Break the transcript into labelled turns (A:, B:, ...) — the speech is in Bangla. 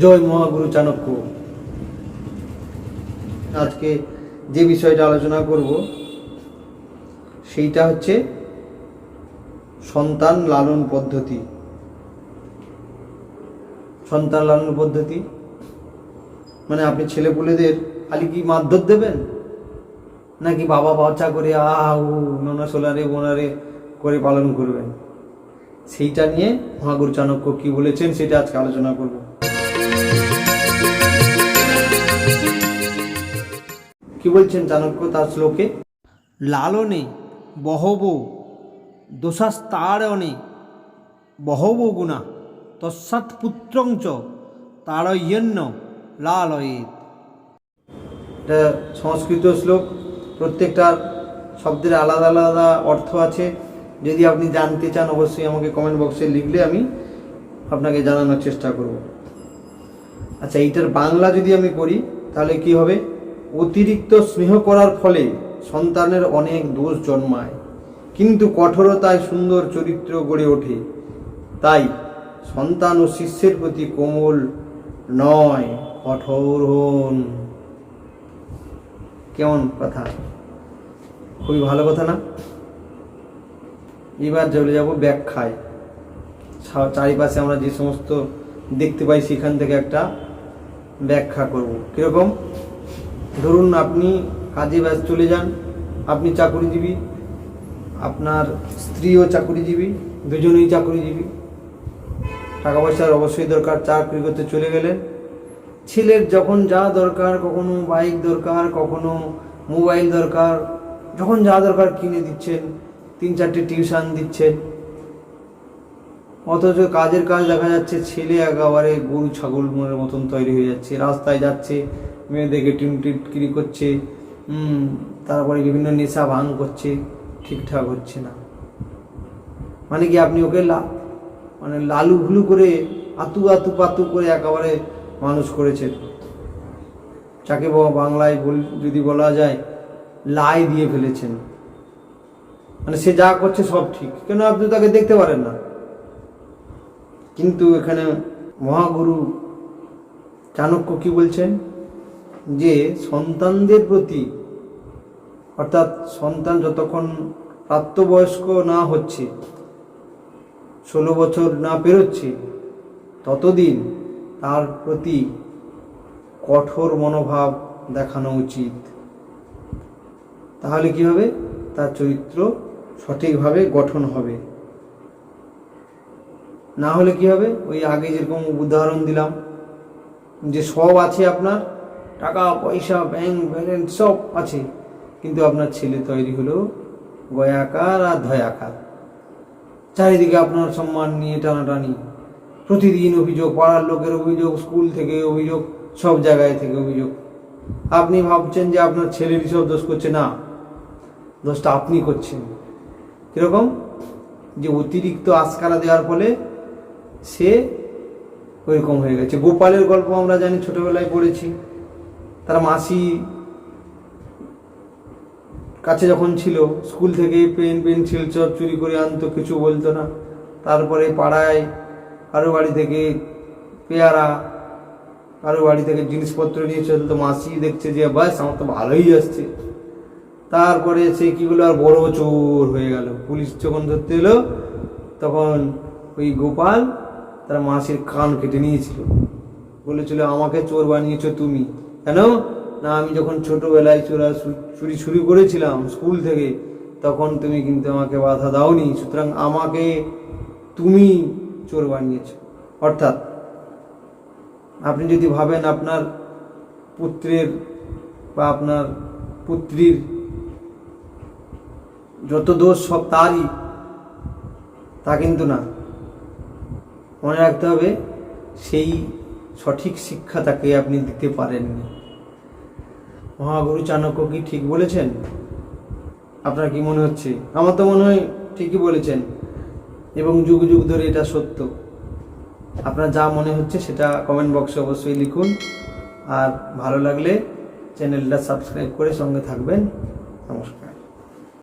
A: জয় মহাগুরু চাণক্য। আজকে যে বিষয়টা আলোচনা করব সেইটা হচ্ছে সন্তান লালন পদ্ধতি। সন্তান লালন পদ্ধতি মানে আপনি ছেলেপুলেদের খালি কি মারধর দেবেন, নাকি বাবা বাচ্চা করে নোনা সোলারে বোনারে করে পালন করবেন? সেইটা নিয়ে মহাগুরু চাণক্য কি বলেছেন সেটা আজকে আলোচনা করব। কি বলছেন চাণক্য তার শ্লোকে? লালনে বহব দোষাস্তারণে বহব গুণা তৎসাৎ পুত্রং চ তারয়্যন্ন লালয়েৎ। এটা সংস্কৃত শ্লোক, প্রত্যেকটার শব্দের আলাদা আলাদা অর্থ আছে। যদি আপনি জানতে চান অবশ্যই আমাকে কমেন্ট বক্সে লিখলে আমি আপনাকে জানানোর চেষ্টা করব। আচ্ছা, এইটার বাংলা যদি আমি করি তাহলে কি হবে? অতিরিক্ত স্নেহ করার ফলে সন্তানের অনেক দোষ জন্মায়, কিন্তু কঠোরতায় সুন্দর চরিত্র গড়ে ওঠে। তাই সন্তান ও শিষ্যের প্রতি কোমল নয়, কঠোর হন। কেমন কথা? খুবই ভালো কথা না? এবার চলে যাব ব্যাখ্যায়। চারিপাশে আমরা যে সমস্ত দেখতে পাই সেখান থেকে একটা ব্যাখ্যা করব। কীরকম? ধরুন আপনি কাজে ব্যস্ত চলে যান, আপনি চাকুরিজীবী, আপনার স্ত্রীও চাকুরিজীবী, দুজনেই চাকুরিজীবী, টাকা পয়সার অবশ্যই দরকার, চাকরি করতে চলে গেলেন। ছেলের যখন যা দরকার, কখনো বাইক দরকার, কখনো মোবাইল দরকার, যখন যা দরকার কিনে দিচ্ছেন, 3-4টে টিউশন দিচ্ছেন। অথচ কাজের কাজ দেখা যাচ্ছে ছেলে একেবারে গরু ছাগল মতন তৈরি হয়ে যাচ্ছে, রাস্তায় যাচ্ছে, মেয়েদেরকে টিমটিটকিরি করছে, তারপরে বিভিন্ন নেশা ভাঙ করছে, ঠিকঠাক হচ্ছে না। মানে কি আপনি ওকে লালু ভুলু করে আতু আতু পাতু করে একেবারে মানুষ করেছেন। যাকে বাংলায় যদি বলা যায় লাই দিয়ে ফেলেছেন। মানে সে যা করছে সব ঠিক, কেন আপনি তাকে দেখতে পারেন না। কিন্তু এখানে মহাগুরু চাণক্য কি বলছেন? যে সন্তানদের প্রতি, অর্থাৎ সন্তান যতক্ষণ প্রাপ্তবয়স্ক না হচ্ছে, 16 বছর না পেরোচ্ছে, ততদিন তার প্রতি কঠোর মনোভাব দেখানো উচিত। তাহলে কি হবে? তার চরিত্র সঠিকভাবে গঠন হবে। না হলে কি হবে? ওই আগে যেরকম উদাহরণ দিলাম, যে সব আছে, আপনার টাকা পয়সা ব্যাংক ব্যালেন্স সব আছে, কিন্তু আপনার ছেলে তৈরি হলো গয়াকার আর ধয়াকার। চারিদিকে আপনার সম্মান নিয়ে টানাটানি, প্রতিদিন অভিযোগ, পাড়ার লোকের অভিযোগ, স্কুল থেকে অভিযোগ, সব জায়গায় থেকে অভিযোগ। আপনি ভাবছেন যে আপনার ছেলেরই সব দোষ করছে, না, দোষটা আপনি করছেন। কিরকম? যে অতিরিক্ত আস্কারা দেওয়ার ফলে সে ওইরকম হয়ে গেছে। গোপালের গল্প আমরা জানি, ছোটবেলায় পড়েছি। তার মাসি কাছে যখন ছিল, স্কুল থেকে পেন পেন্সিল সব চুরি করে আনতো, কিছু বলতো না। তারপরে পাড়ায় কারো বাড়ি থেকে পেয়ারা, কারো বাড়ি থেকে জিনিসপত্র নিয়ে চলতো, মাসি দেখছে যে বাস আমার তো ভালোই আসছে। তারপরে সে কি হলো, আর বড় চোর হয়ে গেল। পুলিশ যখন ধরতে এলো, তখন ওই গোপাল তার মাসির কান কেটে নিয়েছিল। বলেছিল, আমাকে চোর বানিয়েছো তুমি। কেন না, আমি যখন ছোটবেলায় চুরি শুরু করেছিলাম স্কুল থেকে, তখন তুমি কিন্তু আমাকে বাধা দাওনি, সুতরাং আমাকে তুমি চোর বানিয়েছো। অর্থাৎ আপনি যদি ভাবেন আপনার পুত্রের বা আপনার পুত্রীর যত দোষ সব তারই, তা কিন্তু না। মনে রাখতে হবে, সেই সঠিক শিক্ষা তাকে আপনি দিতে পারেননি। মহাগুরু চাণক্য কি ঠিক বলেছেন? আপনার কি মনে হচ্ছে? আমার তো মনে হয় ঠিকই বলেছেন, এবং যুগ যুগ ধরে এটা সত্য। আপনার যা মনে হচ্ছে সেটা কমেন্ট বক্সে অবশ্যই লিখুন। আর ভালো লাগলে চ্যানেলটা সাবস্ক্রাইব করে সঙ্গে থাকবেন। নমস্কার।